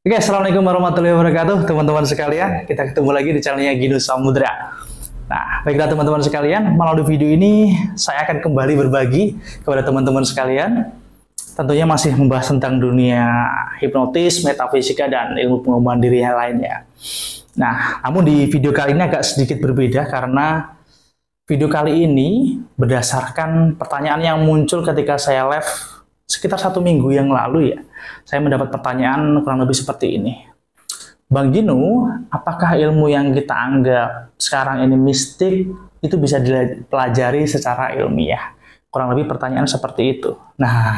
Oke, assalamualaikum warahmatullahi wabarakatuh, teman-teman sekalian. Kita ketemu lagi di channelnya Gino Samudra. Nah, baiklah teman-teman sekalian, melalui video ini saya akan kembali berbagi kepada teman-teman sekalian. Tentunya masih membahas tentang dunia hipnotis, metafisika, dan ilmu pengembangan diri yang lainnya. Nah, namun di video kali ini agak sedikit berbeda karena video kali ini berdasarkan pertanyaan yang muncul ketika saya live sekitar 1 minggu yang lalu ya. Saya mendapat pertanyaan kurang lebih seperti ini. Bang Gino, apakah ilmu yang kita anggap sekarang ini mistik itu bisa dipelajari secara ilmiah? Kurang lebih pertanyaan seperti itu. Nah,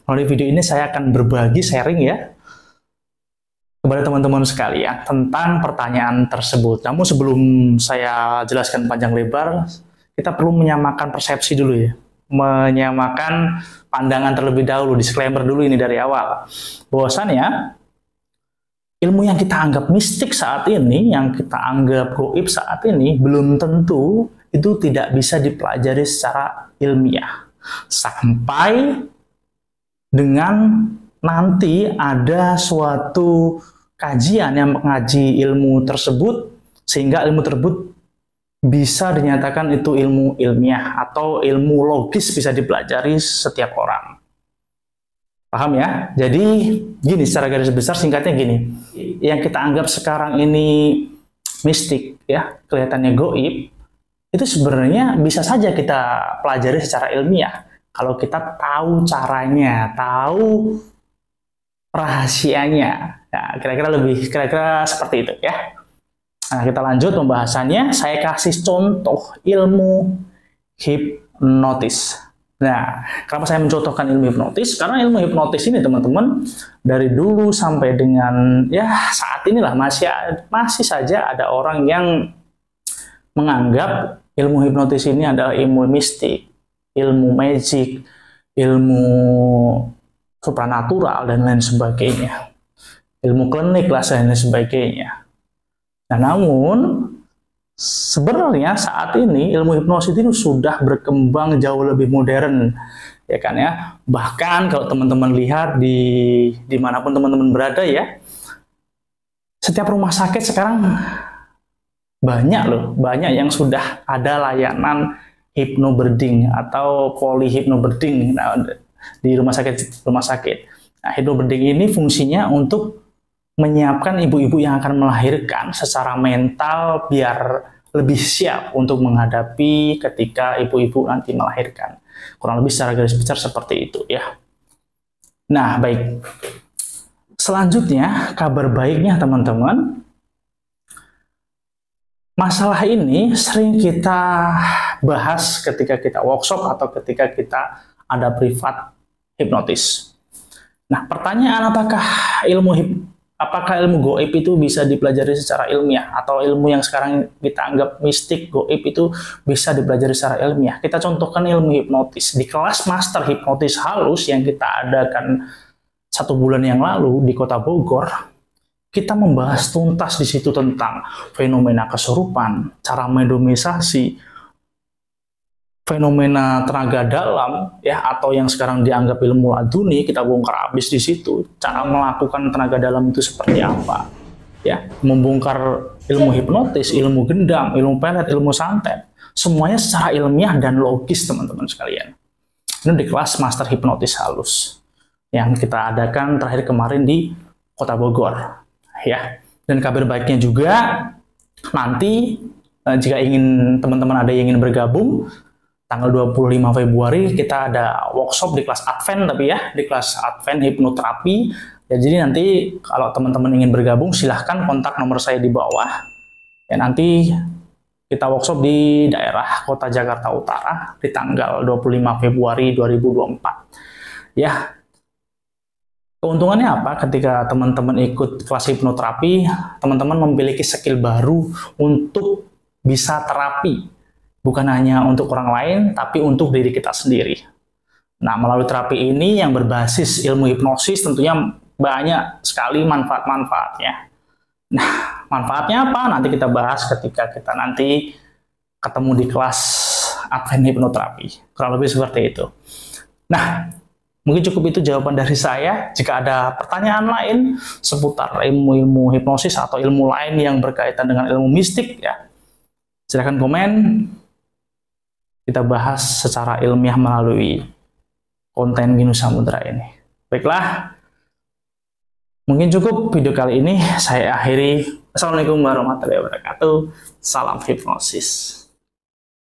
melalui video ini saya akan berbagi sharing ya kepada teman-teman sekalian tentang pertanyaan tersebut. Namun sebelum saya jelaskan panjang lebar, kita perlu menyamakan persepsi dulu ya. Menyamakan pandangan terlebih dahulu, disclaimer dulu ini dari awal. Bahwasannya ilmu yang kita anggap mistik saat ini, yang kita anggap gaib saat ini, belum tentu itu tidak bisa dipelajari secara ilmiah. Sampai dengan nanti ada suatu kajian yang mengaji ilmu tersebut, sehingga ilmu tersebut bisa dinyatakan itu ilmu ilmiah atau ilmu logis bisa dipelajari setiap orang. Paham ya? Jadi gini, secara garis besar singkatnya gini, yang kita anggap sekarang ini mistik ya, kelihatannya gaib, itu sebenarnya bisa saja kita pelajari secara ilmiah kalau kita tahu caranya, tahu rahasianya. Nah, kira-kira seperti itu ya. Nah, kita lanjut pembahasannya. Saya kasih contoh ilmu hipnotis. Nah, kenapa saya mencontohkan ilmu hipnotis? Karena ilmu hipnotis ini teman-teman dari dulu sampai dengan ya saat inilah masih saja ada orang yang menganggap ilmu hipnotis ini adalah ilmu mistik, ilmu magic, ilmu supranatural dan lain sebagainya. Ilmu klinik lah dan lain sebagainya. Nah, namun sebenarnya saat ini ilmu hipnosis itu sudah berkembang jauh lebih modern, ya kan ya. Bahkan kalau teman-teman lihat dimanapun teman-teman berada ya, setiap rumah sakit sekarang banyak yang sudah ada layanan hypnobirthing atau polyhypnobirthing di rumah sakit. Nah, hypnobirthing ini fungsinya untuk menyiapkan ibu-ibu yang akan melahirkan secara mental biar lebih siap untuk menghadapi ketika ibu-ibu nanti melahirkan. Kurang lebih secara garis besar seperti itu ya. Nah, baik. Selanjutnya, kabar baiknya teman-teman. Masalah ini sering kita bahas ketika kita workshop atau ketika kita ada privat hipnotis. Nah, pertanyaan apakah ilmu gaib itu bisa dipelajari secara ilmiah atau ilmu yang sekarang kita anggap mistik gaib itu bisa dipelajari secara ilmiah? Kita contohkan ilmu hipnotis. Di kelas master hipnotis halus yang kita adakan 1 bulan yang lalu di Kota Bogor, kita membahas tuntas di situ tentang fenomena kesurupan, cara mediumisasi, fenomena tenaga dalam ya, atau yang sekarang dianggap ilmu laduni. Kita bongkar habis di situ cara melakukan tenaga dalam itu seperti apa ya, membongkar ilmu hipnotis, ilmu gendam, ilmu pelet, ilmu santet, semuanya secara ilmiah dan logis teman-teman sekalian. Ini di kelas master hipnotis halus yang kita adakan terakhir kemarin di Kota Bogor ya. Dan kabar baiknya juga nanti jika teman-teman ada yang ingin bergabung, tanggal 25 Februari kita ada workshop di kelas Advent, tapi ya di kelas Advent hipnoterapi ya. Jadi nanti kalau teman-teman ingin bergabung silahkan kontak nomor saya di bawah ya. Nanti kita workshop di daerah Kota Jakarta Utara di tanggal 25 Februari 2024 ya. Keuntungannya apa ketika teman-teman ikut kelas hipnoterapi? Teman-teman memiliki skill baru untuk bisa terapi. Bukan hanya untuk orang lain, tapi untuk diri kita sendiri. Nah, melalui terapi ini yang berbasis ilmu hipnosis tentunya banyak sekali manfaat-manfaatnya. Nah, manfaatnya apa? Nanti kita bahas ketika kita nanti ketemu di kelas Advent hipnoterapi. Kurang lebih seperti itu. Nah, Mungkin cukup itu jawaban dari saya. Jika ada pertanyaan lain seputar ilmu-ilmu hipnosis atau ilmu lain yang berkaitan dengan ilmu mistik, ya, silahkan komen. Kita bahas secara ilmiah melalui konten Ginus Samudra ini. Baiklah, mungkin cukup video kali ini. Saya akhiri. Assalamualaikum warahmatullahi wabarakatuh. Salam hipnosis.